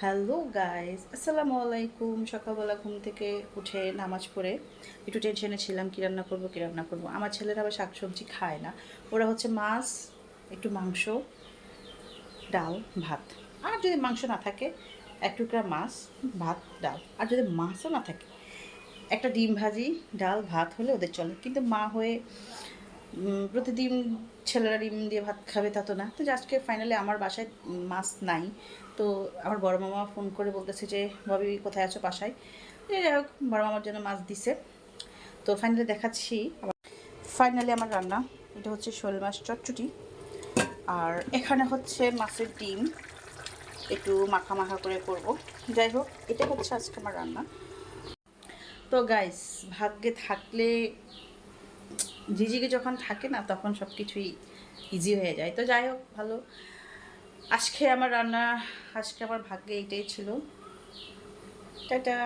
Hello guys, আসসালামু আলাইকুম। সকালবেলা ঘুম থেকে উঠে নামাজ পড়ে একটু টেনশনে ছিলাম, কী রান্না করবো কী রান্না করবো। আমার ছেলেরা আবার শাকসবজি খায় না, ওরা হচ্ছে মাছ, একটু মাংস, ডাল, ভাত। আর যদি মাংস না থাকে এক টুকরা মাছ, ভাত, ডাল। আর যদি মাছও না থাকে একটা ডিম ভাজি, ডাল, ভাত হলে ওদের চলে। কিন্তু মা হয়ে প্রতিদিন ছেলেরা ডিম দিয়ে ভাত খাবে তা তো না। তো আজকে ফাইনালি আমার বাসায় মাছ নাই। তো আমার বড় মামা ফোন করে বলতেছে যে ভাবি কোথায় আছো বাসায়। যাই হোক, বড় মামার জন্য মাছ দিছে। তো ফাইনালি দেখাচ্ছি ফাইনালি আমার রান্না। এটা হচ্ছে শোল মাছ চটচটি, আর এখানে হচ্ছে মাছের ডিম একটু মাখা মাখা করে করব। যাই হোক, এটা হচ্ছে আজকে আমার রান্না। তো গাইস, ভাগ্যে থাকলে, ঝিঝিকে যখন থাকে না তখন সব কিছুই ইজি হয়ে যায়। তো যাই হোক, ভালো। আজকে আমার রান্না, আজকে আমার ভাগ্যে এইটাই ছিল। টাটা।